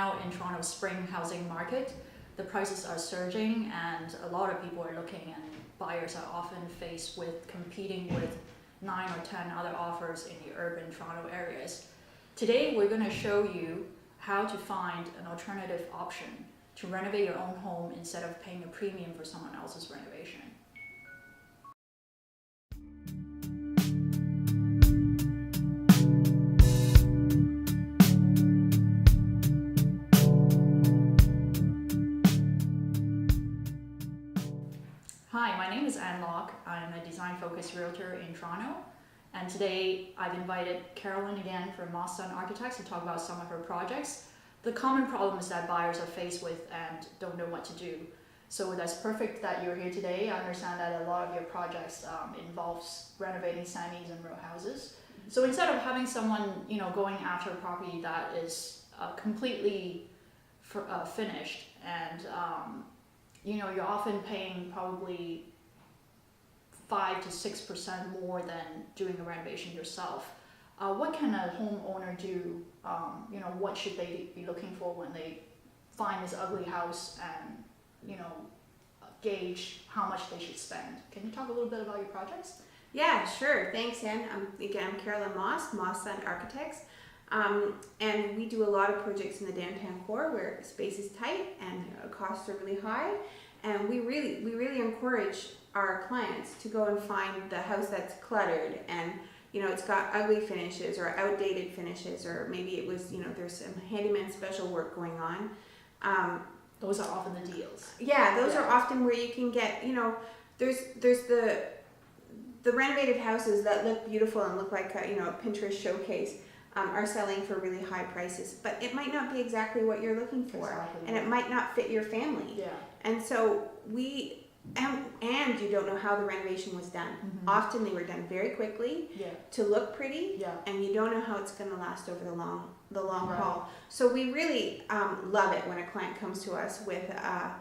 now in Toronto's spring housing market, the prices are surging and a lot of people are looking, and buyers are often faced with competing with 9 or 10 other offers in the urban Toronto areas. Today we're going to show you how to find an alternative option to renovate your own home instead of paying a premium for someone else's renovation. Hi, my name is Anne Locke. I'm a design-focused realtor in Toronto, and today I've invited Carolyn again from Moss Sun Architects to talk about some of her projects. The common problems that buyers are faced with and don't know what to do. So that's perfect that you're here today. I understand that a lot of your projects involves renovating semis and row houses. So instead of having someone, going after a property that is completely finished and you're often paying probably 5 to 6% more than doing a renovation yourself. What can a homeowner do? What should they be looking for when they find this ugly house and, gauge how much they should spend? Can you talk a little bit about your projects? Yeah, sure. Thanks, Anne. I'm Carolyn Moss, Moss Sun Architects. And we do a lot of projects in the downtown core where space is tight and costs are really high. And we really encourage our clients to go and find the house that's cluttered and it's got ugly finishes or outdated finishes, or maybe it was, there's some handyman special work going on. Those are often the deals. Yeah, those are often where you can get, there's the renovated houses that look beautiful and look like a Pinterest showcase are selling for really high prices, but it might not be exactly what you're looking for, and it might not fit your family. Yeah. And so and you don't know how the renovation was done. Mm-hmm. Often they were done very quickly to look pretty, and you don't know how it's going to last over the long haul. So we really love it when a client comes to us with a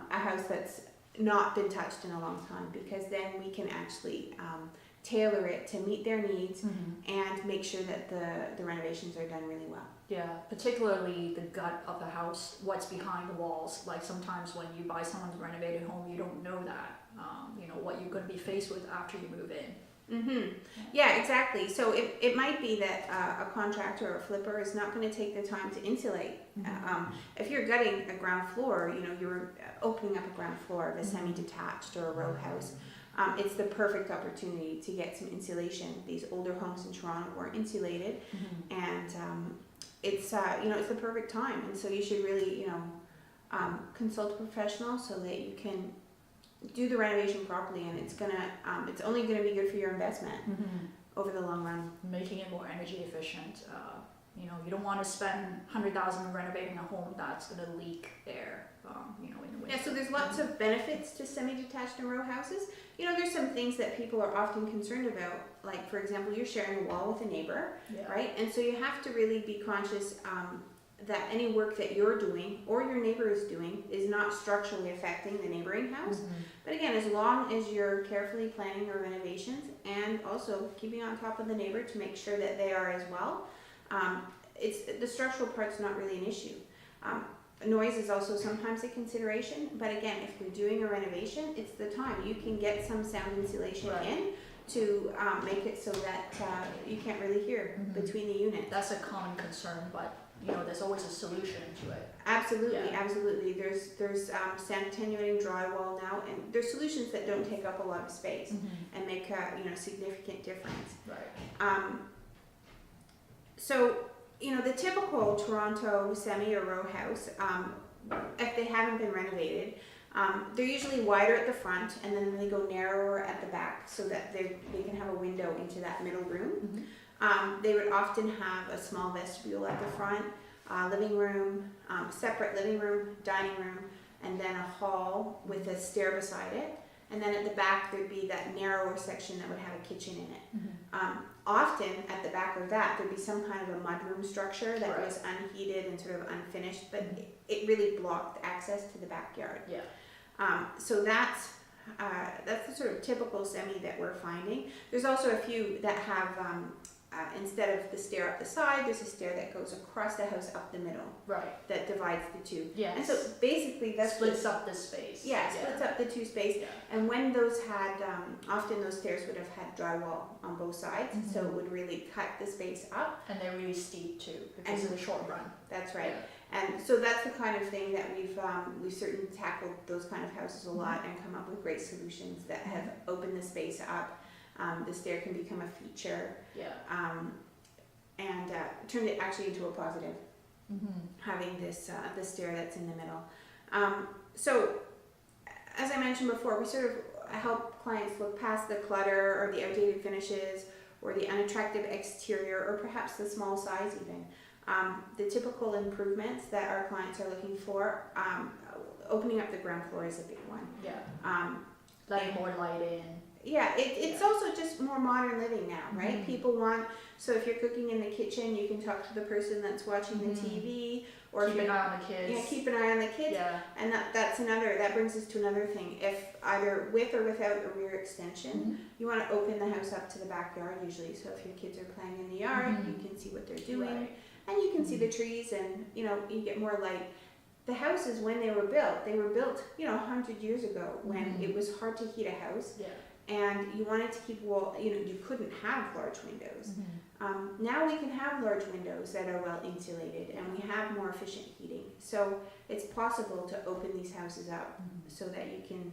house that's not been touched in a long time, because then we can actually tailor it to meet their needs and make sure that the renovations are done really well. Yeah, particularly the gut of the house, what's behind the walls. Like sometimes when you buy someone's renovated home, you don't know that, what you're going to be faced with after you move in. Mm-hmm. Yeah, exactly. So it might be that a contractor or a flipper is not going to take the time to insulate. Mm-hmm. If you're gutting a ground floor, you're opening up a ground floor of a semi-detached or a row house. It's the perfect opportunity to get some insulation. These older homes in Toronto weren't insulated, and it's it's the perfect time. And so you should really consult a professional so that you can do the renovation properly, and it's only gonna be good for your investment over the long run. Making it more energy efficient. You don't want to spend $100,000 renovating a home that's going to leak air, in the winter. Yeah, so there's lots of benefits to semi-detached and row houses. There's some things that people are often concerned about, like, for example, you're sharing a wall with a neighbor, right? And so you have to really be conscious that any work that you're doing or your neighbor is doing is not structurally affecting the neighboring house. But again, as long as you're carefully planning your renovations and also keeping on top of the neighbor to make sure that they are as well, it's the structural part's not really an issue. Noise is also sometimes a consideration, but again, if you're doing a renovation, it's the time. You can get some sound insulation in to make it so that you can't really hear between the units. That's a common concern, but there's always a solution to it. Absolutely. There's sound attenuating drywall now, and there's solutions that don't take up a lot of space and make a significant difference. Right. So the typical Toronto semi or row house, if they haven't been renovated, they're usually wider at the front, and then they go narrower at the back so that they can have a window into that middle room. They would often have a small vestibule at the front, living room, separate living room, dining room, and then a hall with a stair beside it. And then at the back, there'd be that narrower section that would have a kitchen in it. Often at the back of that, there'd be some kind of a mudroom structure that was unheated and sort of unfinished, but it really blocked access to the backyard. So that's the sort of typical semi that we're finding. There's also a few that have instead of the stair up the side, there's a stair that goes across the house up the middle Right. that divides the two. Yes. And so basically that's Splits up the space. yeah, splits up the two space. Yeah. And when those had, often those stairs would have had drywall on both sides, so it would really cut the space up. And they're really steep too because of the short run. That's right. And so that's the kind of thing that we've certainly tackled those kind of houses a lot and come up with great solutions that have opened the space up. The stair can become a feature, Yeah. and turned it actually into a positive, Mm-hmm. having this stair that's in the middle. So, as I mentioned before, we sort of help clients look past the clutter or the outdated finishes or the unattractive exterior or perhaps the small size even. The typical improvements that our clients are looking for, opening up the ground floor is a big one. Yeah. Letting more light in. Yeah, it's also just more modern living now, right? People want, so if you're cooking in the kitchen, you can talk to the person that's watching the TV, or Keep an eye on the kids. Yeah, keep an eye on the kids. Yeah. And that brings us to another thing. If either with or without a rear extension, you want to open the house up to the backyard usually. So if your kids are playing in the yard, you can see what they're doing, Right. and you can see the trees, and you get more light. The houses, when they were built, 100 years ago when it was hard to heat a house. Yeah. And you wanted to keep you couldn't have large windows. Now we can have large windows that are well insulated, and we have more efficient heating. So it's possible to open these houses up so that you can,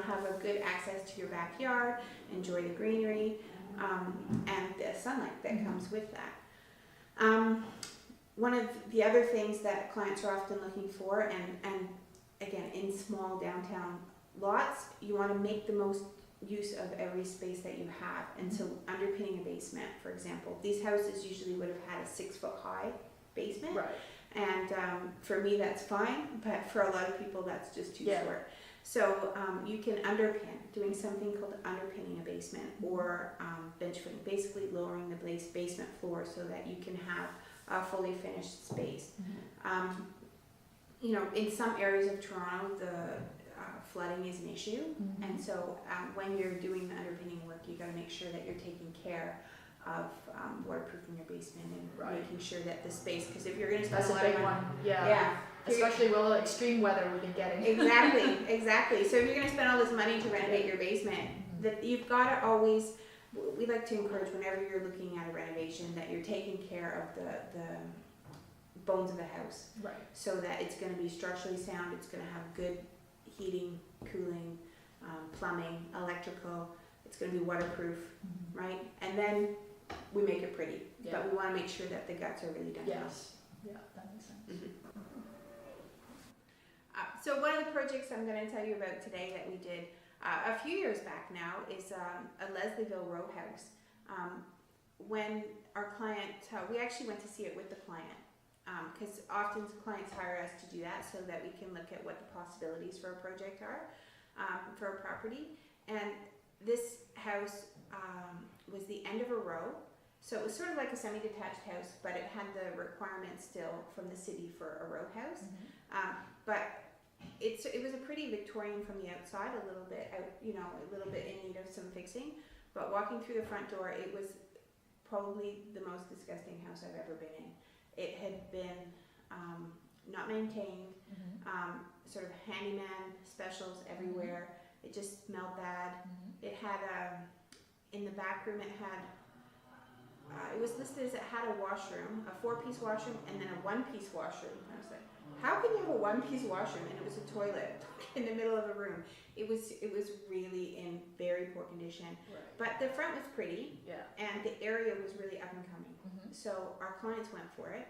have a good access to your backyard, enjoy the greenery, and the sunlight that comes with that. One of the other things that clients are often looking for, and again, in small downtown lots, you want to make the most use of every space that you have. And so underpinning a basement, for example, these houses usually would have had a 6-foot high basement. Right. And for me, that's fine, but for a lot of people, that's just too short. So you can underpin, doing something called underpinning a basement, or bench footing, basically lowering the basement floor so that you can have a fully finished space. In some areas of Toronto, the flooding is an issue, and so when you're doing the underpinning work, you got to make sure that you're taking care of waterproofing your basement and making sure that the space, because if you're going to spend That's a lot a big of money, one. Yeah. Especially with all the extreme weather we've been getting. Exactly. So if you're going to spend all this money to renovate your basement, that you've got to always. We like to encourage whenever you're looking at a renovation that you're taking care of the bones of the house, Right. so that it's going to be structurally sound. It's going to have good heating, cooling, plumbing, electrical. It's going to be waterproof, right? And then we make it pretty, but we want to make sure that the guts are really done. Yes. Yeah, that makes sense. So one of the projects I'm going to tell you about today that we did a few years back now is a Leslieville row house. When our client, we actually went to see it with the client, because often clients hire us to do that so that we can look at what the possibilities for a project are, for a property. And this house was the end of a row, so it was sort of like a semi-detached house, but it had the requirements still from the city for a row house. But it was a pretty Victorian from the outside, a little bit in need of some fixing. But walking through the front door, it was probably the most disgusting house I've ever been in. It had been not maintained, sort of handyman specials everywhere. It just smelled bad. It had in the back room, it was listed as it had a washroom, a 4-piece washroom, and then a 1-piece washroom. I was like, how can you have a 1-piece washroom? And it was a toilet in the middle of a room. It was really in very poor condition. Right. But the front was pretty, and the area was really up and coming. So our clients went for it,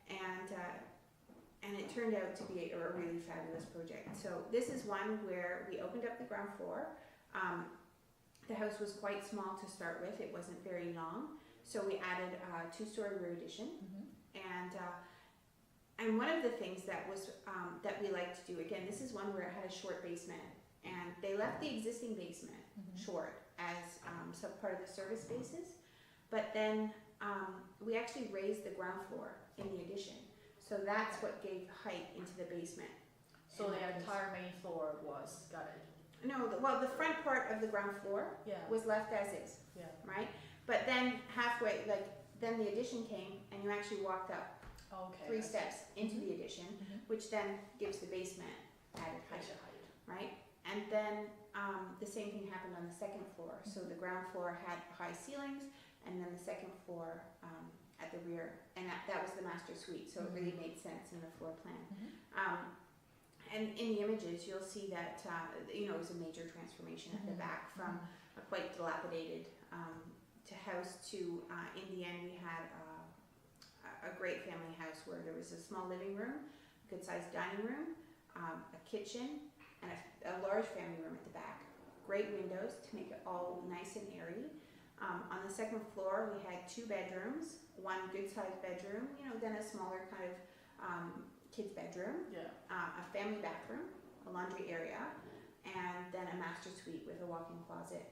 and it turned out to be a really fabulous project. So this is one where we opened up the ground floor. The house was quite small to start with. It wasn't very long. So we added a 2-story rear addition, and one of the things that was that we like to do, again, this is one where it had a short basement, and they left the existing basement short as some part of the service spaces, but then we actually raised the ground floor in the addition, so that's what gave height into the basement. So the entire main floor was gutted. No, the front part of the ground floor was left as is, right? But then halfway, like, then the addition came and you actually walked up Okay. 3 steps into the addition, Mhm. which then gives the basement added height, Extra height. right? And then the same thing happened on the second floor. So the ground floor had high ceilings, and then the second floor at the rear, and that was the master suite. So it really made sense in the floor plan. And in the images, you'll see that it was a major transformation at the back from a quite dilapidated to house to in the end we had a great family house where there was a small living room, a good sized dining room, a kitchen, and a large family room at the back. Great windows to make it all nice and airy. On the second floor, we had 2 bedrooms, one good sized bedroom, then a smaller kind of kids' bedroom, Yeah. a family bathroom, a laundry area, and then a master suite with a walk-in closet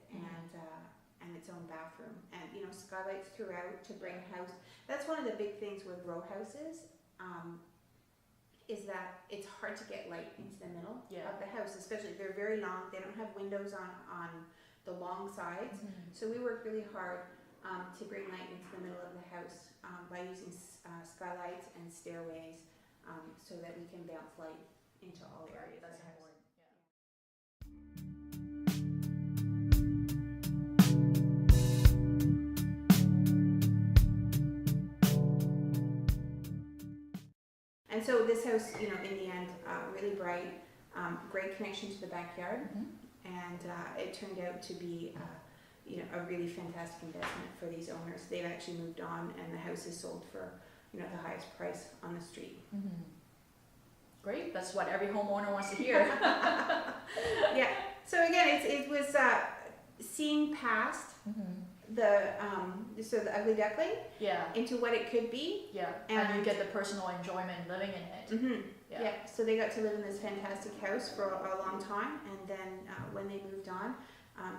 and its own bathroom, and skylights throughout to bring house. That's one of the big things with row houses, is that it's hard to get light into the middle of the house, especially they're very long. They don't have windows on the long sides, so we work really hard to bring light into the middle of the house by using skylights and stairways, so that we can bounce light into all areas of That's the house. important. Yeah. And so this house, in the end, really bright, great connection to the backyard, and it turned out to be, a really fantastic investment for these owners. They've actually moved on, and the house is sold for, the highest price on the street. Great. That's what every homeowner wants to hear. Yeah. So again, it was seeing past the ugly duckling Yeah. into what it could be. Yeah. And you get the personal enjoyment living in it. Yeah. So they got to live in this fantastic house for a long time, and then when they moved on,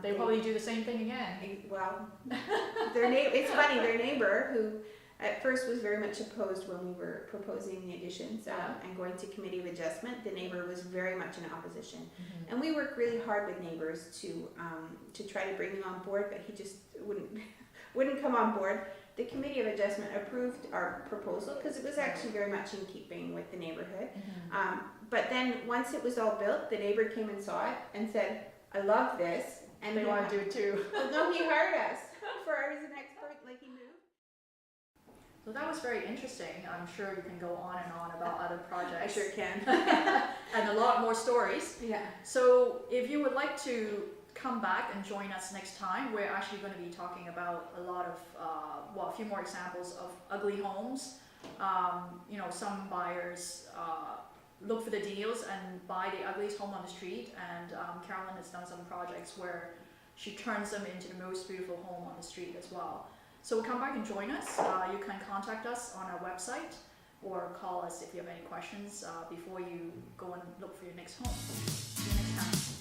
They probably do the same thing again. well, it's funny. Their neighbor, who at first was very much opposed when we were proposing the additions and going to committee of adjustment, the neighbor was very much in opposition. And we work really hard with neighbors to try to bring them on board, but he just wouldn't come on board. The committee of adjustment approved our proposal because it was actually very much in keeping with the neighborhood. But then once it was all built, the neighbor came and saw it and said, "I love this," and They want to do it too. Well, no, he hired us for I was an expert, like he moved. So that was very interesting. I'm sure you can go on and on about other projects. I sure can. And a lot more stories. Yeah. So if you would like to come back and join us next time, we're actually going to be talking about a lot of, a few more examples of ugly homes. Some buyers look for the deals and buy the ugliest home on the street, and Carolyn has done some projects where she turns them into the most beautiful home on the street as well. So come back and join us. You can contact us on our website or call us if you have any questions before you go and look for your next home. See you next time.